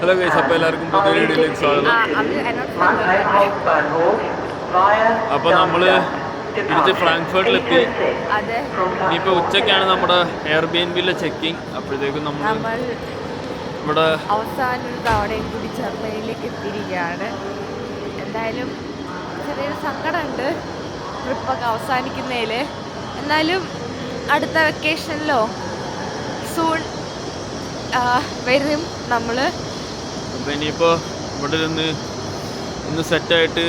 Hello guys, അപ്പോൾ എല്ലാവർക്കും പുതിയ വീഡിയോയിലേക്ക് സ്വാഗതം. അപ്പോൾ നമ്മൾ തിരിച്ച് ഫ്രാങ്ക്ഫർട്ടിലെത്തി. ഇനിയിപ്പോൾ ഉച്ചയ്ക്കാണ് നമ്മുടെ എയർബിഎൻബിയിലെ ചെക്കിങ്. അപ്പോഴത്തേക്കും നമ്മൾ ഇവിടെ അവസാന ഒരു തവണയും കൂടി ജർമ്മനിയിലേക്ക് എത്തിയിരിക്കുകയാണ്. എന്തായാലും ചെറിയൊരു സങ്കടമുണ്ട് ട്രിപ്പൊക്കെ അവസാനിക്കുന്നതിൽ. എന്നാലും അടുത്ത വെക്കേഷനിലോ സൂൺ വരും നമ്മൾ. അപ്പോൾ ഇനിയിപ്പോൾ ഇവിടെ ഇന്ന് സെറ്റായിട്ട്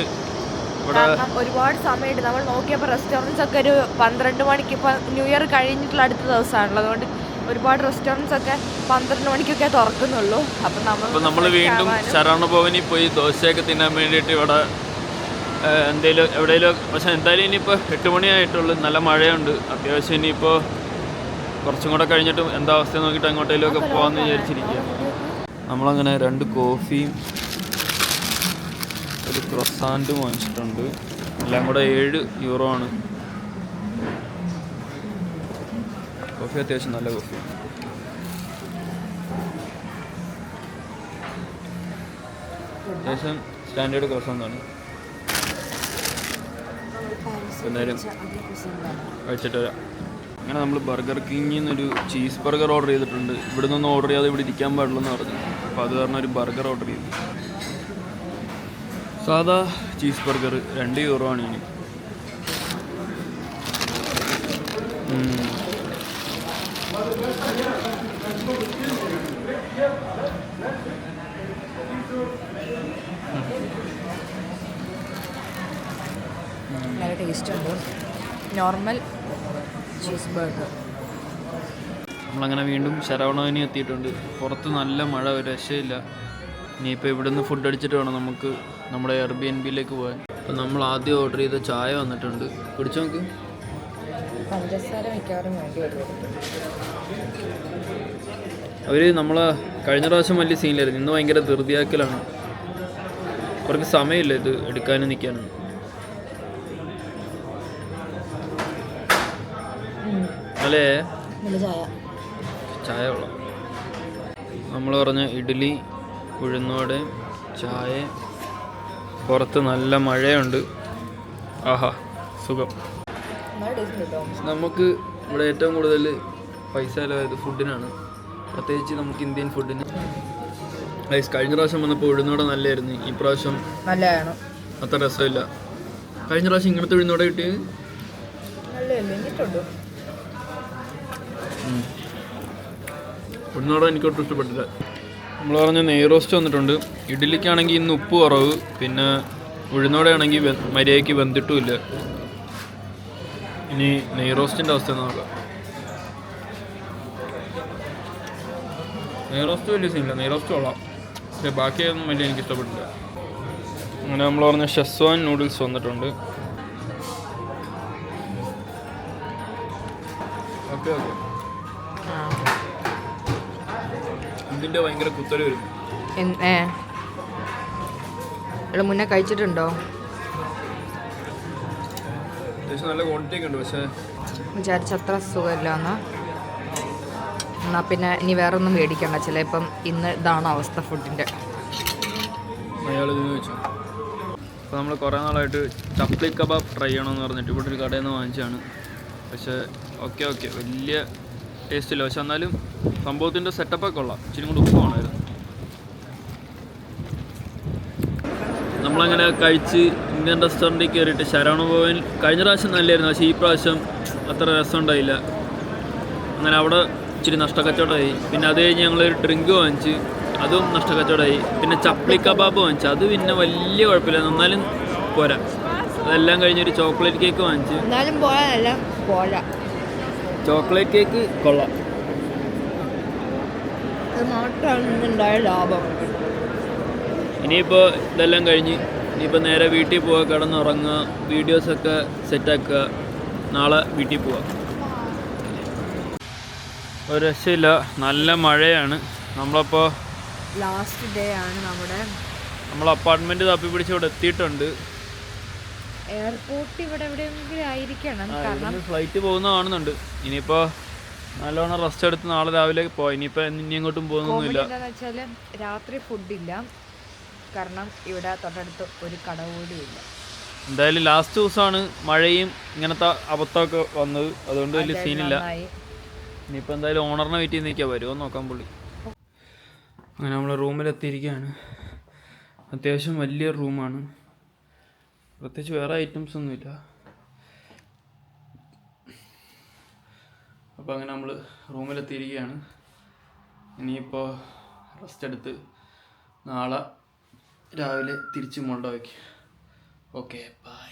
കാരണം ഒരുപാട് സമയമുണ്ട്. നമ്മൾ നോക്കിയപ്പോൾ റെസ്റ്റോറൻറ്റ്സ് ഒക്കെ ഒരു 12 മണിക്ക്, ഇപ്പോൾ ന്യൂ ഇയർ കഴിഞ്ഞിട്ടുള്ള അടുത്ത ദിവസമാണല്ലോ, അതുകൊണ്ട് ഒരുപാട് റെസ്റ്റോറൻറ്റ്സ് ഒക്കെ 12 മണിക്കൊക്കെ തുറക്കുന്നുള്ളൂ. അപ്പം നമ്മൾ വീണ്ടും ശരവണഭവനിൽ പോയി ദോശയൊക്കെ തിന്നാൻ വേണ്ടിയിട്ട് ഇവിടെ എവിടെയെങ്കിലും. പക്ഷേ എന്തായാലും ഇനിയിപ്പോൾ 8 മണിയായിട്ടുള്ളൂ. നല്ല മഴയുണ്ട് അത്യാവശ്യം. ഇനിയിപ്പോൾ കുറച്ചും കൂടെ കഴിഞ്ഞിട്ടും എന്താ അവസ്ഥ നോക്കിയിട്ട് അങ്ങോട്ടേലും ഒക്കെ പോകാമെന്ന് വിചാരിച്ചിരിക്കുക. നമ്മളങ്ങനെ 2 കോഫിയും ഒരു ക്രൊസാൻറ്റും വാങ്ങിച്ചിട്ടുണ്ട്. എല്ലാം കൂടെ 7 യൂറോ ആണ്. കോഫി അത്യാവശ്യം നല്ല കോഫി. അത്യാവശ്യം സ്റ്റാൻഡേർഡ് ക്രൊസാൻറ്റാണ്. എന്തായാലും കഴിച്ചിട്ട് വരാം. അങ്ങനെ നമ്മൾ ബർഗർ കിങ്ങിൽ നിന്നൊരു ചീസ് ബർഗർ ഓർഡർ ചെയ്തിട്ടുണ്ട്. ഇവിടെ നിന്നൊന്നും ഓർഡർ ചെയ്യാതെ ഇവിടെ ഇരിക്കാൻ പാടില്ലെന്ന് പറഞ്ഞു. അപ്പോൾ അത് കാരണം ഒരു ബർഗർ ഓർഡർ ചെയ്തു. സാധാ ചീസ് ബർഗർ 2 യൂറോ ആണ് ഇനി. നല്ല ടേസ്റ്റ് ഉണ്ട്. Normal cheese burger. നമ്മളങ്ങനെ വീണ്ടും ശരവണഭവനി എത്തിയിട്ടുണ്ട്. പുറത്ത് നല്ല മഴ, ഒരു രക്ഷയില്ല. ഇനിയിപ്പോൾ ഇവിടെ നിന്ന് ഫുഡ് അടിച്ചിട്ട് വേണം നമുക്ക് നമ്മുടെ എയർബിഎൻബിയിലേക്ക് പോകാൻ. അപ്പം നമ്മൾ ആദ്യം ഓർഡർ ചെയ്ത ചായ വന്നിട്ടുണ്ട്. കുടിച്ചു നോക്ക്. പഞ്ചസാര മിക്കവാറും വേണ്ടി വരും. അവർ നമ്മളെ കഴിഞ്ഞ പ്രാവശ്യം വലിയ സീനിലായിരുന്നു. ഇന്ന് ഭയങ്കര ധൃതിയാക്കലാണ്. അവർക്ക് സമയമില്ല ഇത് എടുക്കാനും നിൽക്കാനും. അല്ലേ ചായ കൊള്ളാം. നമ്മൾ പറഞ്ഞ ഇഡ്ഡലി, ഉഴുന്നോടെ, ചായ. പുറത്ത് നല്ല മഴയുണ്ട്. ആഹാ സുഖം. നമുക്ക് ഇവിടെ ഏറ്റവും കൂടുതൽ പൈസ ചിലവായത് ഫുഡിനാണ്, പ്രത്യേകിച്ച് നമുക്ക് ഇന്ത്യൻ ഫുഡിന്. കഴിഞ്ഞ പ്രാവശ്യം വന്നപ്പോൾ ഉഴുന്നോടെ നല്ലതായിരുന്നു. ഈ പ്രാവശ്യം നല്ലതാണ്, അത്ര രസമില്ല. കഴിഞ്ഞ പ്രാവശ്യം ഇങ്ങനത്തെ ഉഴുന്നോടെ കിട്ടിയത് ഉഴുന്നോടെ എനിക്കൊട്ടും ഇഷ്ടപ്പെട്ടില്ല. നമ്മൾ പറഞ്ഞ നെയ് റോസ്റ്റ് വന്നിട്ടുണ്ട്. ഇഡ്ഡലിക്കാണെങ്കിൽ ഇന്ന് ഉപ്പ് കുറവ്, പിന്നെ ഉഴുന്നോടെ ആണെങ്കിൽ മര്യാദയ്ക്ക് വെന്തിട്ടുമില്ല. ഇനി നെയ് റോസ്റ്റിൻ്റെ അവസ്ഥ നോക്കാം. നെയ് റോസ്റ്റ് വലിയ സീനില്ല, നെയ് റോസ്റ്റ് കൊള്ളാം, പക്ഷേ ബാക്കിയൊന്നും വലിയ എനിക്ക് ഇഷ്ടപ്പെട്ടില്ല. അങ്ങനെ നമ്മൾ പറഞ്ഞ ഷെസ്വാൻ നൂഡിൽസ് വന്നിട്ടുണ്ട്. Okay okay. ഇതിൻ്റെ ഭയങ്കര കുത്തല് വരും. മുന്നേ കഴിച്ചിട്ടുണ്ടോ? അത്യാവശ്യം നല്ല ക്വാണ്ടിറ്റി ഒക്കെ ഉണ്ട്, പക്ഷേ വിചാരിച്ചത്ര സുഖമില്ല. എന്നാൽ പിന്നെ ഇനി വേറെ ഒന്നും മേടിക്കണ്ട. ചിലപ്പം ഇന്ന് ഇതാണ് അവസ്ഥ ഫുഡിൻ്റെ. അയാൾ ഇത് ചോദിച്ചു. അപ്പോൾ നമ്മൾ കുറേ നാളായിട്ട് ചപ്ലി കബാബ് ട്രൈ ചെയ്യണമെന്ന് പറഞ്ഞിട്ട് ഇവിടെ ഒരു കടയിൽ നിന്ന് വാങ്ങിച്ചാണ്. പക്ഷേ ഓക്കെ വലിയ ടേസ്റ്റ് ഇല്ല. പക്ഷെ എന്നാലും സംഭവത്തിൻ്റെ സെറ്റപ്പൊക്കെ ഉള്ള ഇച്ചിരി കൂടി ഉപ്പ് വേണമായിരുന്നു. നമ്മളങ്ങനെ കഴിച്ച് ഇന്ത്യൻ റെസ്റ്റോറൻറ്റിൽ കയറിയിട്ട് ശരവണഭവൻ കഴിഞ്ഞ പ്രാവശ്യം നല്ലതായിരുന്നു, പക്ഷേ ഈ പ്രാവശ്യം അത്ര രസം ഉണ്ടായില്ല. അങ്ങനെ അവിടെ ഇച്ചിരി നഷ്ടക്കച്ചവടമായി. പിന്നെ അത് കഴിഞ്ഞ് ഞങ്ങളൊരു ഡ്രിങ്ക് വാങ്ങിച്ച്, അതും നഷ്ടക്കച്ചവടമായി. പിന്നെ ചപ്ലി കബാബ് വാങ്ങിച്ചു, അത് പിന്നെ വലിയ കുഴപ്പമില്ല, എന്നാലും പോരാ. അതെല്ലാം കഴിഞ്ഞൊരു ചോക്ലേറ്റ് കേക്ക് വാങ്ങിച്ച്. ചോക്ലേറ്റ് കേക്ക് കൊള്ളാം. ലാഭം. ഇനിയിപ്പോൾ ഇതെല്ലാം കഴിഞ്ഞ് ഇനിയിപ്പോൾ നേരെ വീട്ടിൽ പോവുക, കിടന്നുറങ്ങുക, വീഡിയോസൊക്കെ സെറ്റാക്കുക, നാളെ വീട്ടിൽ പോവുക. ഒരു രക്ഷയില്ല, നല്ല മഴയാണ്. നമ്മളപ്പോൾ ലാസ്റ്റ് ഡേ ആണ് നമ്മൾ അപ്പാർട്ട്മെൻറ്റ് തപ്പി പിടിച്ച് ഇവിടെ എത്തിയിട്ടുണ്ട്. എയർപോർട്ട് ഇവിടെ എവിടെയെങ്കിലും ആയിരിക്കണം, കാരണം ഫ്ലൈറ്റ് പോകുന്ന കാണുന്നുണ്ട്. ഇനിയിപ്പോൾ നല്ലോണം റെസ്റ്റ് എടുത്ത് നാളെ രാവിലെ പോയി. ഇനിയിപ്പോൾ ഇനി എങ്ങോട്ടും പോകുന്നൊന്നുമില്ല. എന്താണെന്ന് വെച്ചാൽ രാത്രി ഫുഡില്ല, കാരണം ഇവിടെ തൊട്ടടുത്ത് ഒരു കട കൂടിയില്ല. എന്തായാലും ലാസ്റ്റ് ദിവസമാണ് മഴയും ഇങ്ങനത്തെ അബദ്ധമൊക്കെ വന്നത്, അതുകൊണ്ട് വലിയ സീനില്ല. ഇനിയിപ്പോൾ എന്തായാലും ഓണറിനെ വെയിറ്റ് ചെയ്ത് നിൽക്കുക, വരുമോ നോക്കാൻ പുള്ളി. അങ്ങനെ നമ്മൾ റൂമിലെത്തിയിരിക്കുകയാണ്. അത്യാവശ്യം വലിയൊരു റൂമാണ്, പ്രത്യേകിച്ച് വേറെ ഐറ്റംസ് ഒന്നുമില്ല. അപ്പോൾ അങ്ങനെ നമ്മൾ റൂമിലെത്തിയിരിക്കുകയാണ്. ഇനിയിപ്പോൾ റെസ്റ്റ് എടുത്ത് നാളെ രാവിലെ തിരിച്ച് കൊണ്ടുപോയി. Okay bye.